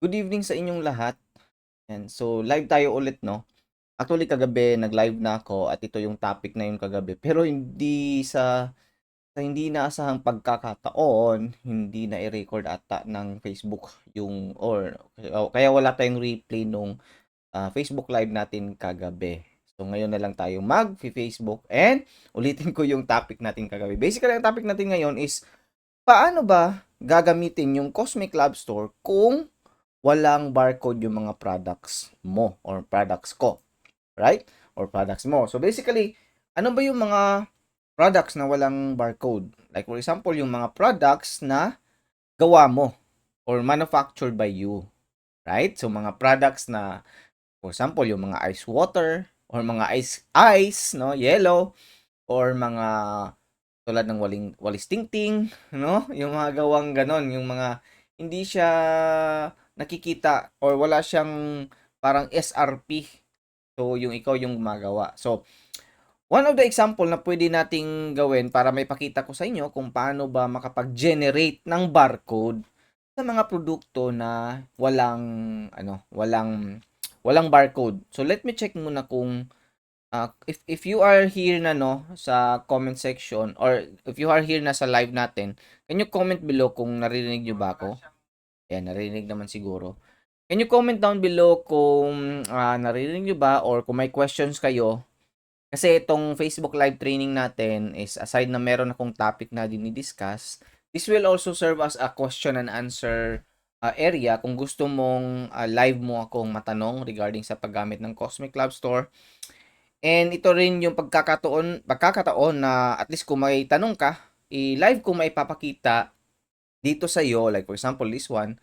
Good evening sa inyong lahat. Yan. So, live tayo ulit, no? Actually, kagabi, nag-live na ako at ito yung topic na yung kagabi. Pero sa hindi naasahang pagkakataon, hindi na i-record ata ng Facebook yung, or kaya wala tayong replay nung Facebook live natin kagabi. So, ngayon na lang tayo mag-Facebook and ulitin ko yung topic natin kagabi. Basically, ang topic natin ngayon is, paano ba gagamitin yung Cosmic Lab Store kung walang barcode yung mga products mo or products ko, right? Or products mo. So basically, ano ba yung mga products na walang barcode? Like for example, yung mga products na gawa mo or manufactured by you, right? So mga products na for example, yung mga ice water or mga ice, no, yellow or mga tulad ng walis tingting, no? Yung mga gawang ganon, yung mga hindi siya nakikita or wala siyang parang SRP. So, yung ikaw yung gumagawa. So, one of the example na pwede nating gawin para may pakita ko sa inyo kung paano ba makapag-generate ng barcode sa mga produkto na walang barcode. So, let me check muna kung if you are here na no sa comment section or if you are here na sa live natin, can you comment below kung naririnig nyo ba ako? Ayan, naririnig naman siguro. Can you comment down below kung naririnig nyo ba or kung may questions kayo? Kasi itong Facebook live training natin is aside na meron akong topic na dinidiscuss, this will also serve as a question and answer area kung gusto mong live mo akong matanong regarding sa paggamit ng Cosmic Lab Store. And ito rin yung pagkakataon na at least kung may tanong ka, i-live ko maipapakita dito sa iyo, like for example this one,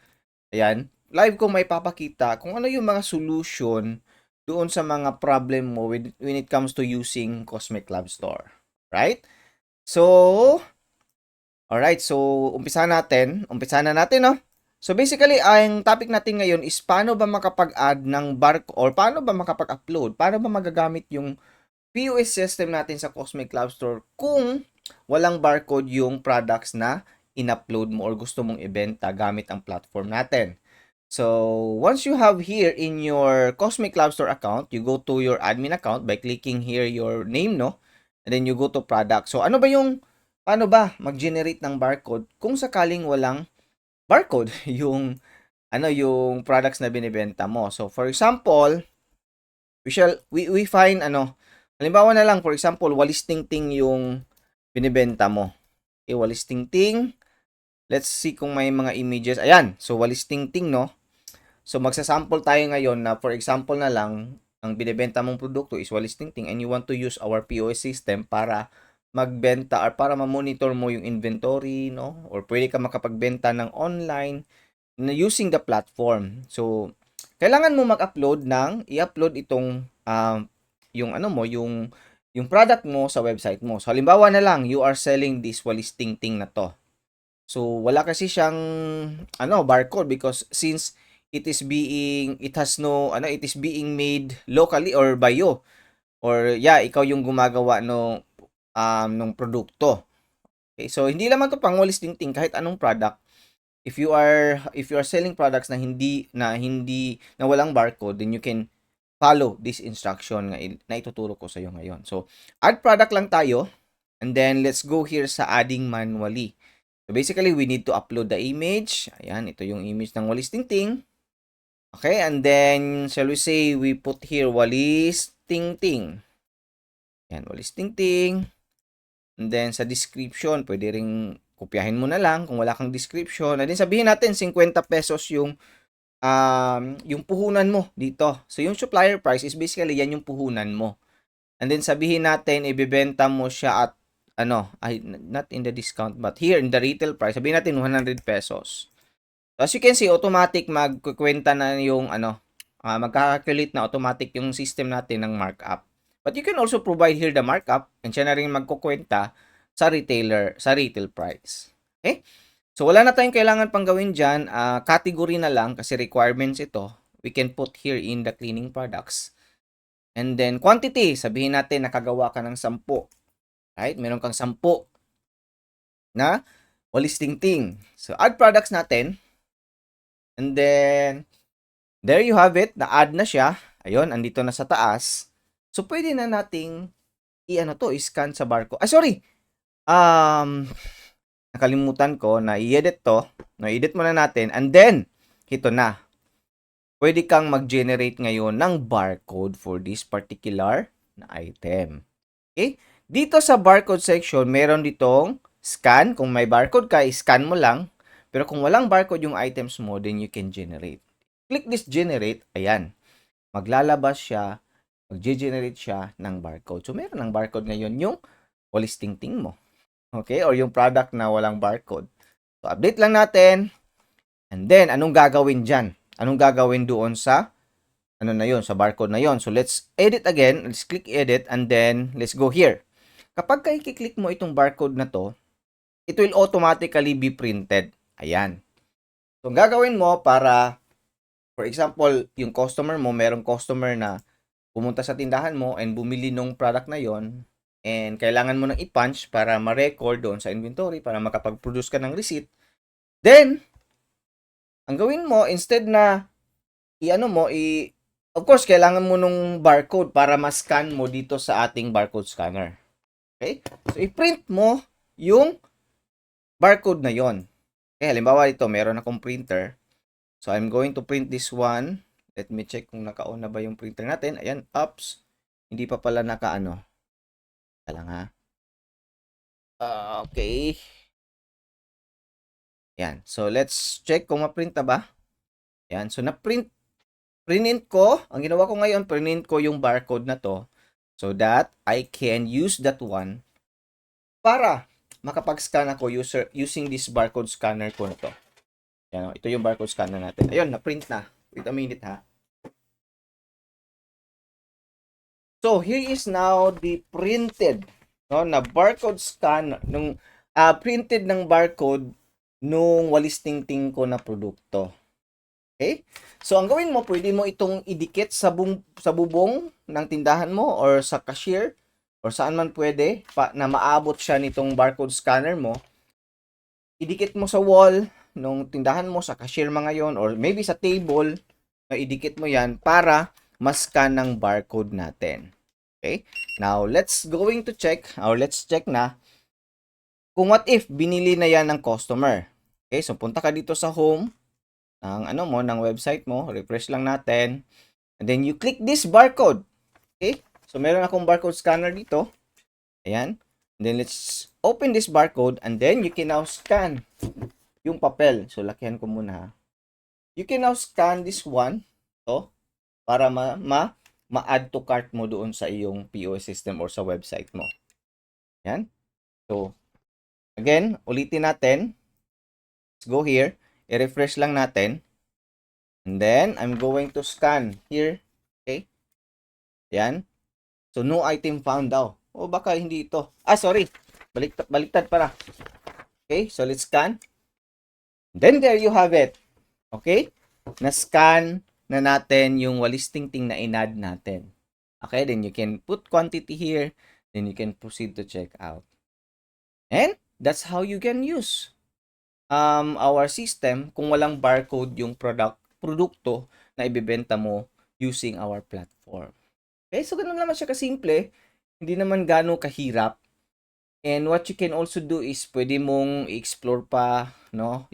ayan, live ko maipapakita kung ano yung mga solution doon sa mga problem mo when it comes to using Cosmic Lab Store. Right? So, alright, so umpisa na natin, no? So basically, ang topic natin ngayon is paano ba makapag-add ng or paano ba makapag-upload, paano ba magagamit yung POS system natin sa Cosmic Lab Store kung walang barcode yung products na in-upload mo or gusto mong ibenta gamit ang platform natin. So, once you have here in your Cosmic Lab Store account, you go to your admin account by clicking here your name, no? And then you go to product. So, paano ba mag-generate ng barcode kung sakaling walang barcode yung products na binibenta mo. So, for example, we find halimbawa na lang for example walis tingting yung binibenta mo. Okay, walis tingting. Let's see kung may mga images. Ayan, so walis tingting, no? So magsasample tayo ngayon na for example na lang ang binibenta mong produkto is walis tingting and you want to use our POS system para magbenta or para ma-monitor mo yung inventory, no? Or pwede ka makapagbenta ng online using the platform. So kailangan mo i-upload itong yung yung product mo sa website mo. So halimbawa na lang you are selling this walis tingting na to. So wala kasi siyang barcode because since it is being made locally or by you or ikaw yung gumagawa nung produkto. Okay, so hindi naman to pang walis tingting kahit anong product. If you are selling products na walang barcode, then you can follow this instruction na ituturo ko sa iyo ngayon. So, add product lang tayo and then let's go here sa adding manually. So, basically, we need to upload the image. Ayan, ito yung image ng walis tingting. Okay, and then shall we say we put here walis tingting. Ayan, walis tingting. And then sa description, pwede ring kopyahin mo na lang kung wala kang description. And then sabihin natin 50 pesos yung puhunan mo dito. So yung supplier price is basically yan yung puhunan mo. And then sabihin natin ibebenta mo siya at not in the discount but here in the retail price, sabihin natin 100 pesos. So as you can see, automatic magkukwenta na yung magka-calculate na automatic yung system natin ng markup. But you can also provide here the markup and siya na rin magkukwenta sa retail price. Okay? So, wala na tayong kailangan pang gawin dyan. Category na lang kasi requirements ito. We can put here in the cleaning products. And then, quantity. Sabihin natin, nakagawa ka ng 10. Right? Meron kang 10 na walis tingting. So, add products natin. And then, there you have it. Na-add na siya. Ayun, andito na sa taas. So, pwede na nating i-scan sa barcode. Sorry! Nakalimutan ko na i-edit to. Na-edit muna natin. And then, ito na. Pwede kang mag-generate ngayon ng barcode for this particular na item. Okay? Dito sa barcode section, meron ditong scan. Kung may barcode ka, scan mo lang. Pero kung walang barcode yung items mo, then you can generate. Click this generate. Ayan. Maglalabas siya. Mag-generate siya ng barcode. So, meron ng barcode ngayon yung Walis Tingting mo. Okay? Or yung product na walang barcode. So, update lang natin. And then, anong gagawin dyan? Anong gagawin doon sa sa barcode na yon? So, let's edit again. Let's click edit and then let's go here. Kapag i-click mo itong barcode na to, it will automatically be printed. Ayan. So, ang gagawin mo para, for example, yung customer mo, merong customer na pumunta sa tindahan mo and bumili nung product na yon and kailangan mo nang i-punch para ma-record doon sa inventory para makapag-produce ka ng receipt. Then, ang gawin mo, instead na of course, kailangan mo nung barcode para ma-scan mo dito sa ating barcode scanner. Okay? So, i-print mo yung barcode na yon. Okay, halimbawa dito, meron akong printer. So, I'm going to print this one. Let me check kung naka-on na ba yung printer natin. Ayan, ups. Hindi pa pala naka-ano. Kaya lang ha. Okay. Yan. So, let's check kung ma-print na ba. Yan. So, print ko. Ang ginawa ko ngayon, print ko yung barcode na to so that I can use that one para makapag-scan ako using this barcode scanner ko na to. Yan. Ito yung barcode scanner natin. Ayun, na-print na. Wait a minute ha. So, here is now the printed na barcode scan printed ng barcode nung Walis Tingting ko na produkto. Okay? So, ang gawin mo, pwede mo itong idikit sa bubong ng tindahan mo or sa cashier or saan man pwede na maabot siya nitong barcode scanner mo. Idikit mo sa wall nung tindahan mo, sa cashier mga yon or maybe sa table, idikit mo yan para ma-scan ng barcode natin. Okay? Now, let's check na kung what if binili na yan ng customer. Okay? So, punta ka dito sa home ng website mo, refresh lang natin. And then you click this barcode. Okay? So meron akong barcode scanner dito. Ayan. And then let's open this barcode and then you can now scan yung papel. So lakihan ko muna ha. You can now scan this one para ma-add to cart mo doon sa iyong POS system or sa website mo. Ayan. So again, ulitin natin. Let's go here. I-refresh lang natin. And then, I'm going to scan here. Okay? Yan. So, no item found daw. O, baka hindi ito. Sorry. Baliktad para. Okay? So, let's scan. Then, there you have it. Okay? Na-scan na natin yung Walis Tingting na inad natin. Okay? Then, you can put quantity here. Then, you can proceed to check out. And, that's how you can use our system kung walang barcode yung produkto na ibebenta mo using our platform. Okay, so ganun naman siya kasimple. Hindi naman gano'ng kahirap. And what you can also do is pwede mong i-explore pa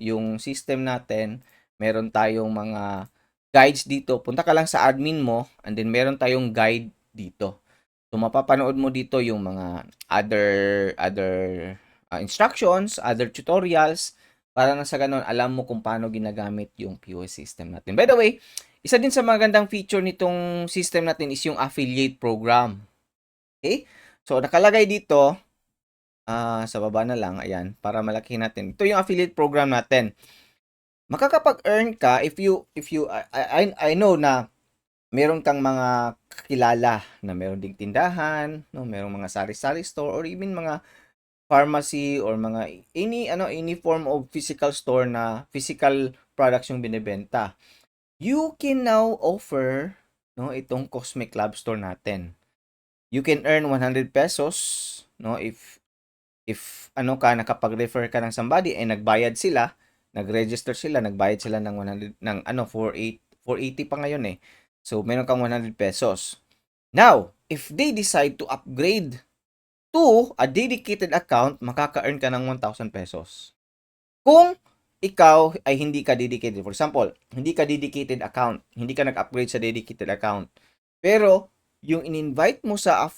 yung system natin. Meron tayong mga guides dito. Punta ka lang sa admin mo and then meron tayong guide dito. So mapapanood mo dito yung mga other instructions, other tutorials, para na sa ganun, alam mo kung paano ginagamit yung POS system natin. By the way, isa din sa magandang feature nitong system natin is yung affiliate program. Okay? So, nakalagay dito, sa baba na lang, ayan, para malaki natin. Ito yung affiliate program natin. Makakapag-earn ka if you I know na meron kang mga kilala na meron ding tindahan, merong mga sari-sari store or even mga pharmacy or mga any form of physical store na physical products yung binebenta. You can now offer itong Cosmic Lab Store natin. You can earn 100 pesos if nakapag-refer ka ng somebody nagbayad sila nag-register sila, nagbayad sila ng 100 ng 480 pa ngayon eh. So meron kang 100 pesos. Now, if they decide to upgrade to a dedicated account, makaka-earn ka ng 1,000 pesos. Kung ikaw ay hindi ka dedicated, for example, hindi ka dedicated account, hindi ka nag-upgrade sa dedicated account. Pero yung in-invite mo sa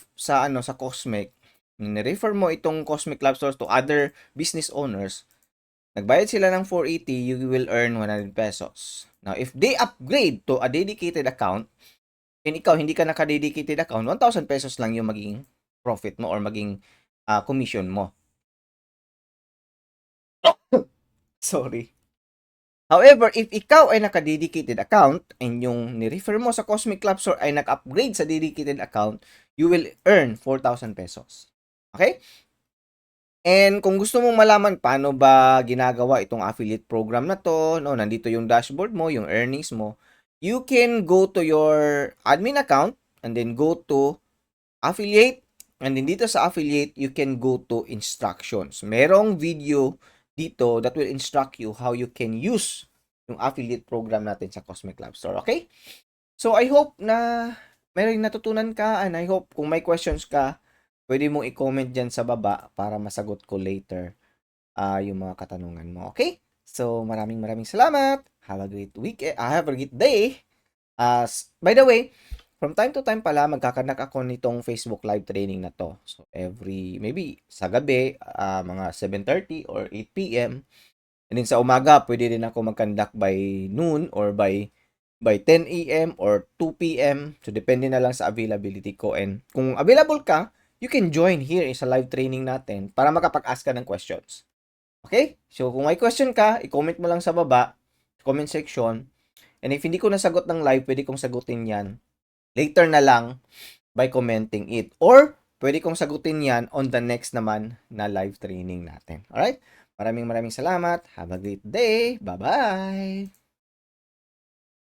Cosmic, ni-refer mo itong Cosmic Lab Stores to other business owners, nagbayad sila ng 480, you will earn 100 pesos. Now, if they upgrade to a dedicated account, and ikaw hindi ka naka-dedicated account, 1,000 pesos lang yung magiging profit mo or maging commission mo. Sorry. However, if ikaw ay naka-dedicated account and yung ni-refer mo sa Cosmic Club Store ay nag-upgrade sa dedicated account, you will earn 4,000 pesos. Okay? And kung gusto mong malaman paano ba ginagawa itong affiliate program na to, no, nandito yung dashboard mo, yung earnings mo, you can go to your admin account and then go to affiliate, and then dito sa affiliate, you can go to instructions. Merong video dito that will instruct you how you can use yung affiliate program natin sa Cosmic Lab Store. Okay? So, I hope na meron natutunan ka, and I hope kung may questions ka, pwede mong i-comment dyan sa baba para masagot ko later yung mga katanungan mo. Okay? So, maraming salamat. Have a great week. Have a great day. By the way, from time to time pala, magkakanak ako nitong Facebook live training na to. So, maybe sa gabi, mga 7:30 or 8 p.m. And then sa umaga, pwede rin ako mag-conduct by noon or by 10 a.m. or 2 p.m. So, depende na lang sa availability ko. And kung available ka, you can join here sa live training natin para makapag-ask ka ng questions. Okay? So, kung may question ka, i-comment mo lang sa baba, comment section. And if hindi ko nasagot ng live, pwede kong sagutin yan later na lang by commenting it. Or, pwede kong sagutin yan on the next naman na live training natin. Alright? Maraming salamat. Have a great day. Bye-bye!